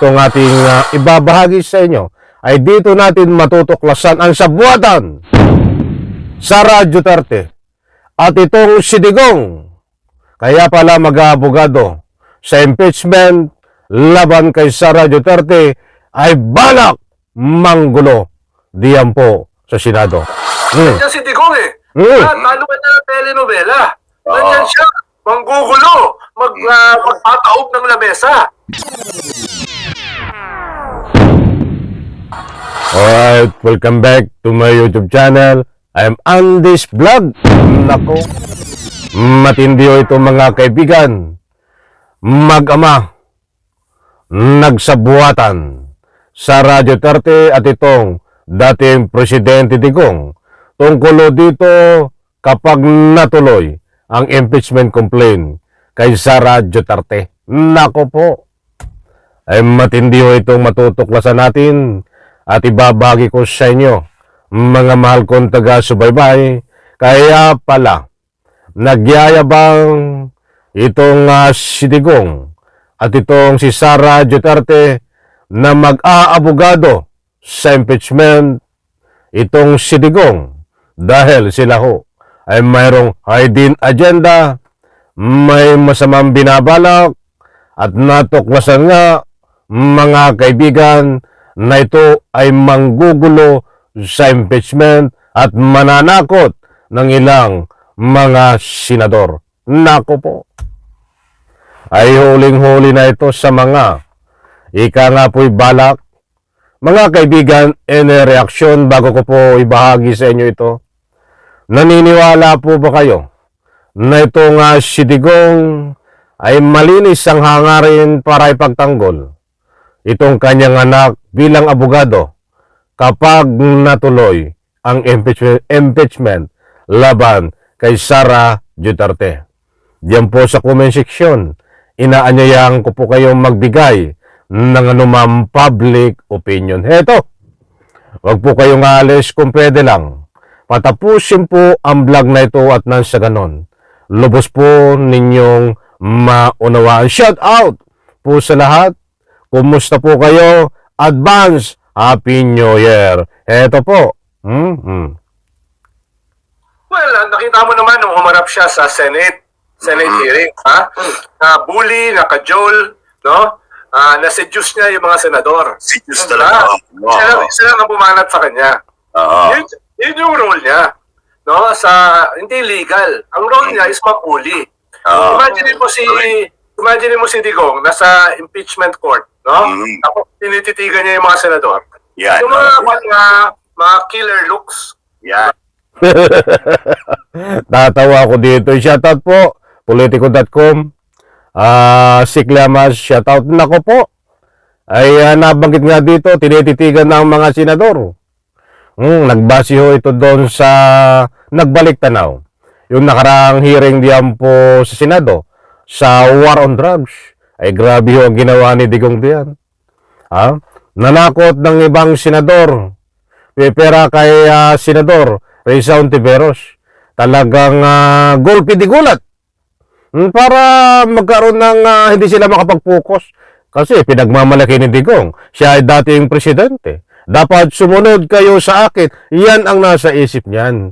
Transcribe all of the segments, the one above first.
itong ating ibabahagi sa inyo ay dito natin matutuklasan ang sabuatan Sara Duterte at itong si Digong. Kaya pala mag-aabogado sa impeachment laban kay Sara Duterte ay balak manggulo diyan po sa Senado. Nandiyan si Digong eh. Talo ka na ng telenovela. Nandiyan siya, manggugulo, magpataob ng lamesa. Alright, welcome back to my YouTube channel. I am Andy's Vlog. Nako, matindi ito mga kaibigan. Mag-ama, nagsabuatan Sara Duterte at itong dating Presidente Digong tungkol dito kapag natuloy ang impeachment complaint kay Sara Duterte. Nako po, ay matindi itong matutuklasan natin at ibabagi ko sa inyo, mga mahal kong taga-subaybay. Kaya pala, nagyayabang itong si Digong at itong si Sara Duterte na mag-aabogado sa impeachment. Itong si Digong dahil sila ho ay mayroong hidden agenda, may masamang binabalak at natuklasan nga mga kaibigan na ito ay manggugulo sa impeachment at mananakot ng ilang mga senador. Nako po, ay huling-huli na ito sa mga ika nga po'y balak. Mga kaibigan, reaksyon bago ko po ibahagi sa inyo ito. Naniniwala po ba kayo na ito nga si Digong ay malinis ang hangarin para ipagtanggol itong kanyang anak bilang abogado kapag natuloy ang impeachment laban kay Sara Duterte? Diyan po sa comment section, inaanyayahan ko po kayong magbigay ng anumang public opinion. Heto, wag po kayong aalis kung pwede lang. Patapusin po ang vlog na ito at nang sa ganon, lubos po ninyong maunawaan. Shout out po sa lahat. Kumusta po kayo? Advance Happy New Year. Heto po. Well, nakita mo naman nung humarap siya sa Senate hearing, ha? Na-bully, na-cajole, no? Na-seduce niya yung mga senador. Seduce talaga. Sila ang bumanat sa kanya. Yun yung role niya. No? Hindi legal. Ang role niya is mapuli. Imagine mo si Digong nasa impeachment court, no? Tapos tinititigan niya yung mga senador. Yan. Yung mga killer looks. Yan. Tatawa ako dito. Shoutout po, politico.com. Siklamas, shoutout. Nako po, ay nabanggit nga dito, tinititigan ng mga senador. Nagbase ho ito doon sa nagbalik tanaw. Yung nakaraang hearing diyan po sa Senado sa war on drugs. Ay grabe ho ang ginawa ni Digong diyan. Nanakot ng ibang senador. Pera kay Senador Risa Ontiveros. Talagang golpe di gulat. Para magkaroon ng hindi sila makapag-focus. Kasi pinagmamalaki ni Digong. Siya ay dating presidente. Dapat sumunod kayo sa akin. Yan ang nasa isip niyan.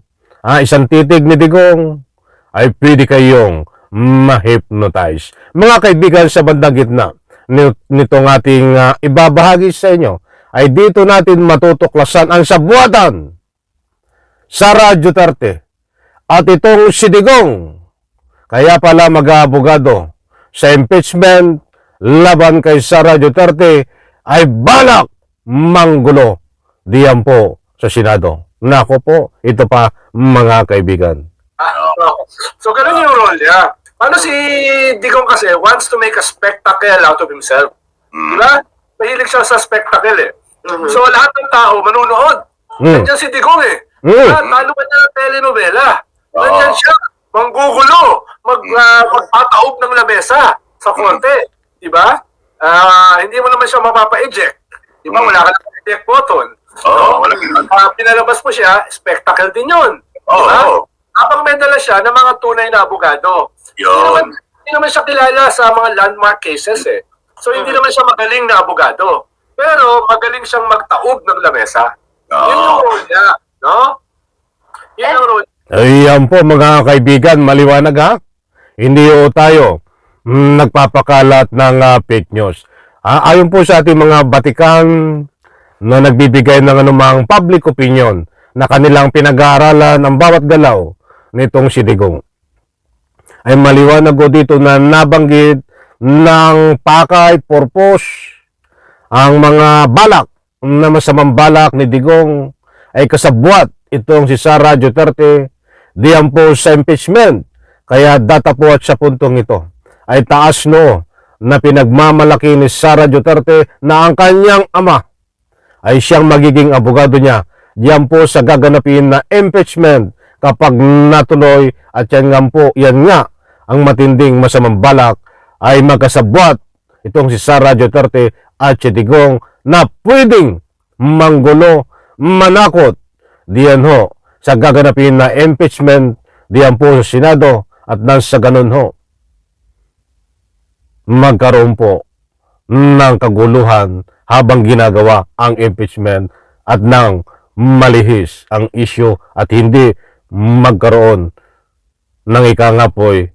Isang titig ni Digong ay pwede kayong ma-hypnotize. Mga kaibigan, sa bandang gitna nitong ating ibabahagi sa inyo, ay dito natin matutuklasan ang sabuatan Sara Duterte at itong si Digong. Kaya pala mag-aabogado sa impeachment laban kay Sara Duterte ay balak manggulo diyan po sa Senado. Nako po, ito pa mga kaibigan. So ganun yung role niya. Ano si Digong kasi wants to make a spectacle out of himself. Diba? Mahilig siya sa spectacle eh. So lahat ng tao manunood. Nandiyan si Digong eh. Talo ka na ng telenovela. Nandiyan siya, manggugulo, magpataob ng lamesa sa korte. Diba? Hindi mo naman siya mapapa-eject. Diba? Wala ka ng eject button. Pinalabas mo siya, spectacle din yun. Diba? Habang may dala siya ng mga tunay na abogado. Hindi naman siya kilala sa mga landmark cases eh. So, hindi naman siya magaling na abogado. Pero, magaling siyang magtaob ng lamesa. Yun yung role niya. No? Yun ang role. Ayan po mga kaibigan, maliwanag ha? Hindi po tayo nagpapakalat ng fake news. Ayon po sa ating mga batikan na nagbibigay ng anumang public opinion na kanilang pinag-aaralan ang bawat galaw nitong si Digong. Ay maliwanag ko dito na nabanggit ng pakay, purpose, ang mga balak na masamang balak ni Digong ay kasabwat itong si Sara Duterte diyan po sa impeachment. Kaya datapuat sa puntong ito ay taas no na pinagmamalaki ni Sara Duterte na ang kanyang ama ay siyang magiging abogado niya diyan po sa gaganapin na impeachment kapag natuloy at yan nga ang matinding masamang balak ay magkasabwat itong si Sara Duterte at si Digong na pwedeng manggulo, manakot diyan ho sa gaganapin na impeachment diyan po sa Senado at nang sa ganun ho magkaroon po ng kaguluhan habang ginagawa ang impeachment at nang malihis ang issue at hindi magkaroon ng ika nga po'y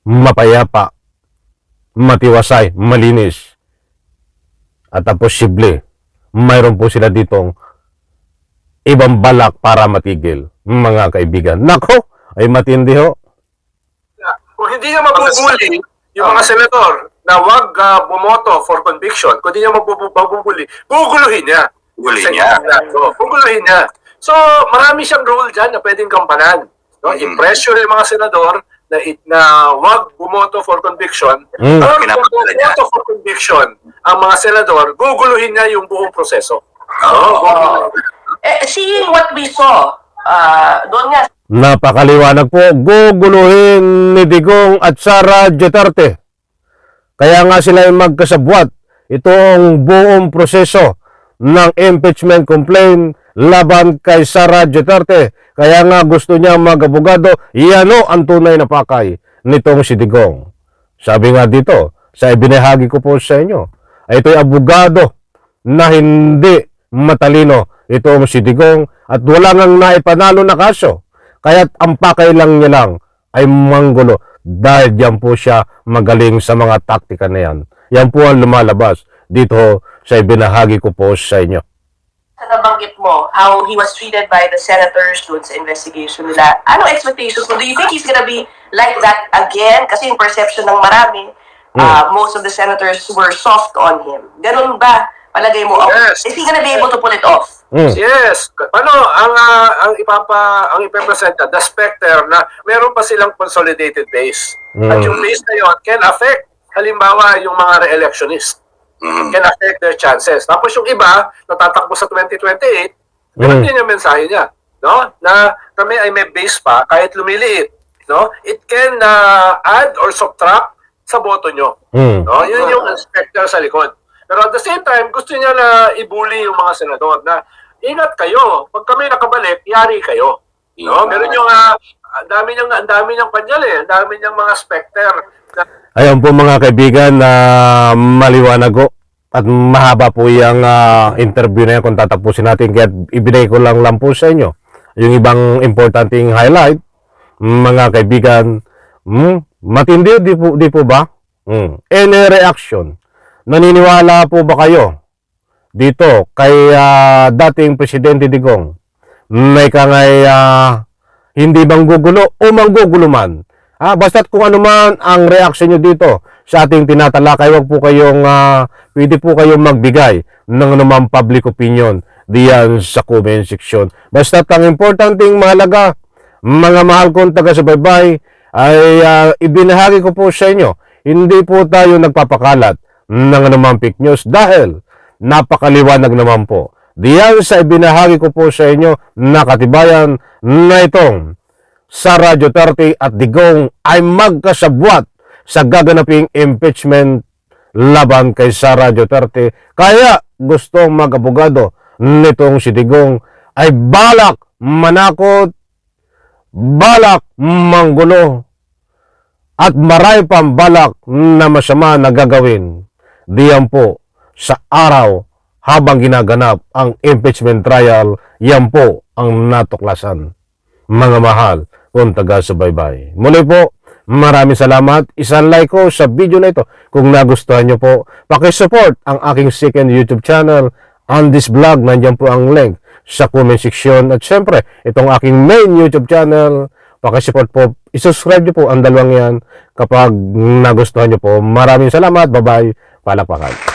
mapayapa, matiwasay, malinis at posible mayroon po sila ditong ibang balak para matigil mga kaibigan. Nako, ay matindi ho. Kung hindi niya mabubuli yung mga senador na wag bumoto for conviction, kung hindi niya mabubuli, guguluhin niya. Guguluhin niya. So, marami siyang role dyan na pwedeng kampanan. No? I-pressure yung mga senador na wag bumoto for conviction. Or kung bumoto for conviction ang mga senador, guguluhin niya yung buong proseso. Seeing what we saw, doon nga Napakaliwanag po, guguluhin ni Digong at Sara Duterte. Kaya nga sila ay magkasabwat itong buong proseso ng impeachment complaint laban kay Sara Duterte. Kaya nga gusto niya mag-abogado, iano ang tunay na pakay nitong si Digong. Sabi nga dito, sa ibinahagi ko po sa inyo, ay ito'y abogado na hindi matalino itong si Digong at wala nang naipanalo na kaso. Kaya't ang pakay lang niya lang ay manggulo dahil diyan po siya magaling sa mga taktika na yan. Yan po ang lumalabas dito sa ibinahagi ko po sa inyo. sa nabanggit mo, how he was treated by the senators doon sa investigation nila. Ano expectations mo? Do you think he's gonna be like that again? Kasi yung perception ng marami, most of the senators were soft on him. Ganun ba? Palagay mo, Yes. is he gonna be able to pull it off? Yes. Ano ang ipepresent niya, the specter na meron pa silang consolidated base. At yung base na yun can affect halimbawa yung mga re-electionist. Can affect their chances. Tapos yung iba natatakbo sa 2028, ganun din yung mensahe niya, no? Na kami ay may base pa kahit lumiliit, no? It can add or subtract sa boto nyo. No? Yun yung specter sa likod. Pero at the same time, gusto niya na i-bully yung mga senador na ingat kayo. Pag kami nakabalik, yari kayo. No? Meron yung ang dami niyang panyal eh. Ang dami niyang mga specter. Ayan po mga kaibigan na maliwanag ko at mahaba po yung interview na yan kung tatapusin natin. Kaya ibigay ko lang po sa inyo yung ibang importanteng highlight. Mga kaibigan, matindi di po ba? Any reaction? Naniniwala po ba kayo dito kay dating Presidente Digong? May kangay hindi bang gugulo o manggugulo man? Basta't kung ano man ang reaction nyo dito sa ating tinatalakay, wag po kayong, pwede po kayong magbigay ng anumang public opinion diyan sa comment section. Basta't ang importanteng mahalaga, mga mahal kong taga-subaybay, ay ibinahagi ko po sa inyo. Hindi po tayo nagpapakalat ng anumang fake news dahil napakaliwanag naman po. Diyan sa ibinahagi ko po sa inyo na katibayan na itong Sara Duterte at Digong ay magkasabwat sa gaganaping impeachment laban kay Sara Duterte. Kaya gustong mag-abogado nitong si Digong ay balak manakot, balak manggulo, at marami pang balak na masama na gagawin diyan po sa araw habang ginaganap ang impeachment trial, yan po ang natuklasan. Mga mahal kung taga-subaybay. Muli po, maraming salamat. Isang like ko sa video na ito. Kung nagustuhan nyo po, pakisupport ang aking second YouTube channel. On this vlog, nandiyan po ang link sa comment section. At syempre, itong aking main YouTube channel, pakisupport po. Isubscribe nyo po ang dalawang yan kapag nagustuhan nyo po. Maraming salamat. Bye-bye. Palakpakan.